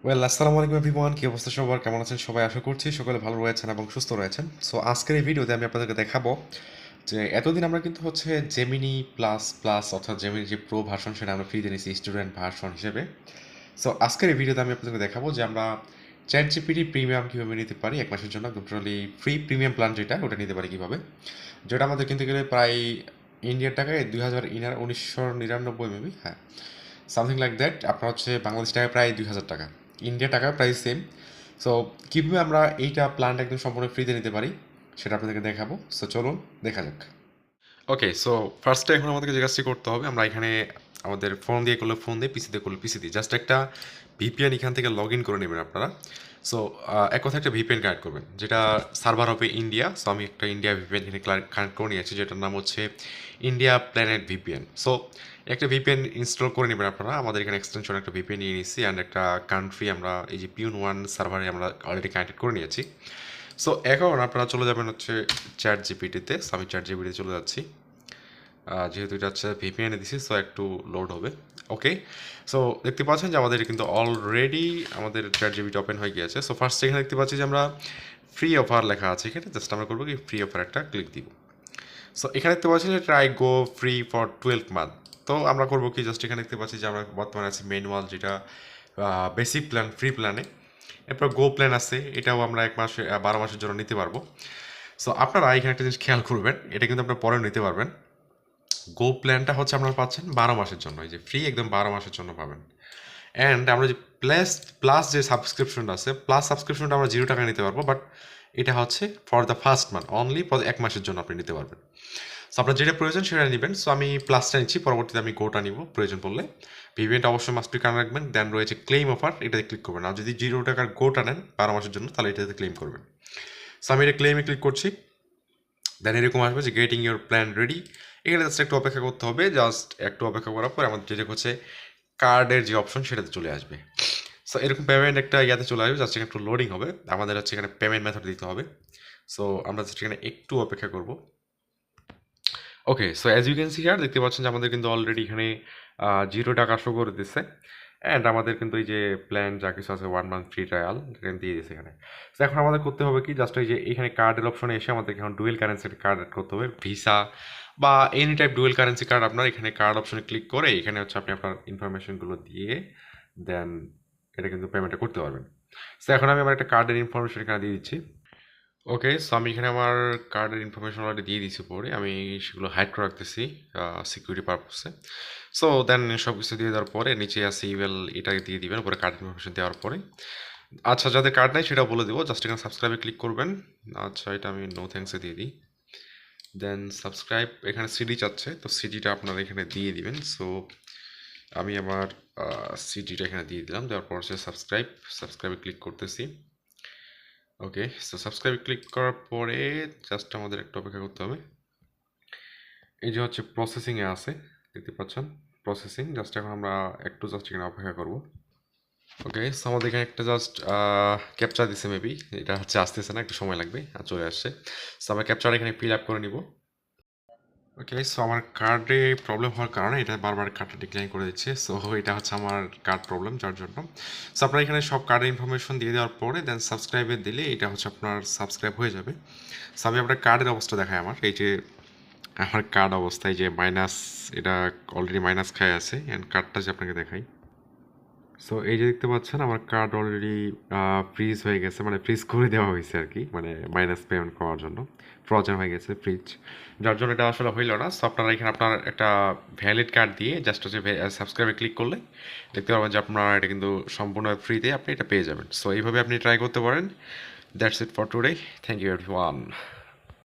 আসসালামু আলাইকুম এভরিওয়ান, কি অবস্থা সবার, কেমন আছেন সবাই? আশা করছি সকলে ভালো রয়েছেন এবং সুস্থ রয়েছেন। সো আজকের এই ভিডিওতে আমি আপনাদেরকে দেখাবো যে এতদিন আমরা কিন্তু হচ্ছে জেমিনি প্লাস প্লাস অর্থাৎ জেমিনি যে প্রো ভার্সন সেটা আমরা ফ্রিতে নিয়েছি স্টুডেন্ট ভার্সন হিসেবে। সো আজকের এই ভিডিওতে আমি আপনাদেরকে দেখাবো যে আমরা চ্যাট জিপিটি প্রিমিয়াম কীভাবে নিতে পারি এক মাসের জন্য, একদম টোটালি ফ্রি প্রিমিয়াম প্ল্যান যেটা ওটা নিতে পারি কীভাবে, যেটা আমাদের কিনতে গেলে প্রায় ইন্ডিয়ার টাকায় 1999 মেবি, হ্যাঁ, সামথিং লাইক দ্যাট। আপনার হচ্ছে বাংলাদেশ টাকায় প্রায় 2000 টাকা, ইন্ডিয়া টাকায় প্রায় সেম। সো কীভাবে আমরা এইটা প্ল্যানটা একদম সম্পূর্ণ ফ্রিতে নিতে পারি সেটা আপনাদেরকে দেখাবো। সো চলুন দেখা যাক। ওকে, সো ফার্স্টে এখন আমাদেরকে যে কাজটি করতে হবে, আমরা এখানে আমাদের ফোন দিয়ে করলে ফোন দিয়ে, পিসি দিয়ে করলে পিসি দিয়ে জাস্ট একটা ভিপিএন এখান থেকে লগ ইন করে নেবেন আপনারা। সো এক কথা একটা ভিপিএন কানেক্ট করবেন যেটা সার্ভার হবে ইন্ডিয়া। সো আমি একটা ইন্ডিয়া ভিপিএন এখানে কানেক্ট করে নিয়েছি যেটার নাম হচ্ছে ইন্ডিয়া প্ল্যানেট ভিপিএন। সো একটা ভিপিএন ইনস্টল করে নেবেন আপনারা। আমাদের এখানে এক্সটেনশন একটা ভিপিএন নিয়ে নিয়েছি অ্যান্ড একটা কান্ট্রি আমরা এই যে পিউন 1 সার্ভারে আমরা অলরেডি কানেক্ট করে নিয়েছি। সো এখন আপনারা চলে যাবেন হচ্ছে চ্যাট জিপিটিতে। সো আমি চ্যাট জিপিটিতে চলে যাচ্ছি, যেহেতু এটা হচ্ছে ভিপিএনে দিছি সো একটু লোড হবে। ওকে, সো দেখতে পাচ্ছেন যে আমাদের কিন্তু অলরেডি আমাদের চ্যাট জিপিটি ওপেন হয়ে গিয়েছে। সো ফার্স্ট এখানে দেখতে পাচ্ছি যে আমরা ফ্রি অফার লেখা আছে এখানে, জাস্ট আমরা করবো কি ফ্রি অফার একটা ক্লিক দিব। সো এখানে দেখতে পাচ্ছি যে try go free for 12 month. তো আমরা করবো কি, জাস্ট এখানে দেখতে পাচ্ছি যে আমরা বর্তমানে আছি ম্যানুয়াল যেটা বেসিক প্ল্যান ফ্রি প্ল্যানে। এরপর গো প্ল্যান আছে, এটাও আমরা 1 মাসে 12 মাসের জন্য নিতে পারবো। সো আপনারা এখানে একটা জিনিস খেয়াল করবেন, এটা কিন্তু আপনারা পরে নিতে পারবেন। গো প্ল্যানটা হচ্ছে আপনারা পাচ্ছেন 12 মাসের জন্য, এই যে ফ্রি একদম 12 মাসের জন্য পাবেন। অ্যান্ড আমরা যে প্লাস প্লাস যে সাবস্ক্রিপশনটা আছে, প্লাস সাবস্ক্রিপশনটা আমরা 0 টাকা নিতে পারবো, বাট এটা হচ্ছে for the first month only, for 1 মাসের জন্য আপনি নিতে পারবেন। সো আপনার যেটা প্রয়োজন সেটা নেবেন। সো আমি প্লাসটা নিচ্ছি, পরবর্তীতে আমি গোটা নিব প্রয়োজন পড়লে। ভিভিএনটা অবশ্যই মাস্ট বি কানেক্ট রাখবেন। দেন রয়েছে ক্লেম অফার, এটাতে ক্লিক করবেন। আর যদি 0 টাকার গোটা নেন 12 মাসের জন্য তাহলে এটাতে ক্লেম করবেন। সো আমি এটা ক্লেমে ক্লিক করছি। দেন এরকম আসবে যে গেটিং ইউর প্ল্যান রেডি। এখানে জাস্ট একটু অপেক্ষা করতে হবে, জাস্ট একটু অপেক্ষা করার পর আমাদের যেটা হচ্ছে কার্ডের যে অপশন সেটাতে চলে আসবে। সো এরকম পেমেন্ট একটা ইয়াতে চলে আসবে, জাস্ট একটু লোডিং হবে। আমাদের হচ্ছে এখানে পেমেন্ট মেথড দিতে হবে। সো আমরা জাস্ট এখানে একটু অপেক্ষা করব। Okay, so as you can see here দেখতে পাচ্ছেন যে আমাদের কিন্তু অলরেডি এখানে 0 টাকা শো করে দিচ্ছে। অ্যান্ড আমাদের কিন্তু এই যে প্ল্যান যা কিছু আছে 1 মান্থ ফ্রি ট্রায়াল এখানে দিয়ে দিচ্ছে এখানে। তো এখন আমাদের করতে হবে কি, জাস্ট ওই যে এখানে কার্ডের অপশনে এসে আমাদের এখন ডুয়েল কারেন্সির কার্ড অ্যাড করতে হবে, ভিসা বা any type dual currency card. আপনার এখানে কার্ড অপশনে ক্লিক করে এখানে হচ্ছে আপনি আপনার ইনফরমেশনগুলো দিয়ে দেন এটা কিন্তু পেমেন্টটা করতে পারবেন। তো এখন আমি আমার একটা কার্ডের ইনফরমেশন এখানে দিয়ে দিচ্ছি। ওকে, সো আমি এখানে আমার কার্ডের ইনফরমেশন অলরেডি দিয়ে দিয়েছি, পরে আমি সেগুলো হাইড করে রাখতেছি সিকিউরিটি পারপাসে। সো দেন সব কিছু দিয়ে দেওয়ার পরে নিচে আছে ইমেল, এটা দিয়ে দিবেন পরে কার্ড ইনফরমেশন দেওয়ার পরে। আচ্ছা, যাদের কার্ড নাই সেটা বলে দেবো, জাস্ট এখানে সাবস্ক্রাইবে ক্লিক করবেন। আচ্ছা, এটা আমি নো থ্যাঙ্কসে দিয়ে দিই। দেন সাবস্ক্রাইব, এখানে সিডি চাচ্ছে, তো সিডিটা আপনারা এখানে দিয়ে দিবেন। সো আমি আমার সিডিটা এখানে দিয়ে দিলাম, দেওয়ার পর হচ্ছে সাবস্ক্রাইবে ক্লিক করতেছি। ওকে, সো সাবস্ক্রাইব ক্লিক করার পরে জাস্ট আমাদের একটু অপেক্ষা করতে হবে। এই যে হচ্ছে প্রসেসিংয়ে আছে, দেখতে পাচ্ছেন প্রসেসিং। জাস্ট এখন আমরা একটু জাস্ট এখানে অপেক্ষা করব। ওকে, সো আমাদের এখানে একটা জাস্ট ক্যাপচা দিছে মেবি, এটা হচ্ছে আসতেছে না, একটু সময় লাগবে, আর চলে আসছে। সো আমরা ক্যাপচাটা এখানে ফিল আপ করে নিব। ওকে, সো আমার কার্ডে প্রবলেম হওয়ার কারণে এটা বারবার কার্ডটা ডিক্লাইন করে দিচ্ছে। সো এটা হচ্ছে আমার কার্ড প্রবলেম, যার জন্য। সো আপনার এখানে সব কার্ডের ইনফরমেশন দিয়ে দেওয়ার পরে দেন সাবস্ক্রাইবে দিলে এটা হচ্ছে আপনার সাবস্ক্রাইব হয়ে যাবে। সো আমি আপনার কার্ডের অবস্থা দেখাই, আমার এই যে আমার কার্ড অবস্থায় যে মাইনাস, এটা অলরেডি মাইনাস খায় আছে। অ্যান্ড কার্ডটা যে আপনাকে দেখাই। সো এই যে দেখতে পাচ্ছেন আমার কার্ড অলরেডি ফ্রিজ হয়ে গেছে, মানে ফ্রিজ করে দেওয়া হয়েছে আর কি, মানে মাইনাস পেমেন্ট করার জন্য ফ্রোজেন হয়ে গেছে ফ্রিজ, যার জন্য এটা আসলে হইল না। সো আপনারা এখানে আপনার একটা ভ্যালিড কার্ড দিয়ে জাস্ট হচ্ছে সাবস্ক্রাইবে ক্লিক করলে দেখতে পাবেন যে আপনারা এটা কিন্তু সম্পূর্ণ ফ্রিতে আপনি এটা পেয়ে যাবেন। সো এইভাবে আপনি ট্রাই করতে পারেন। That's it for today, thank you everyone.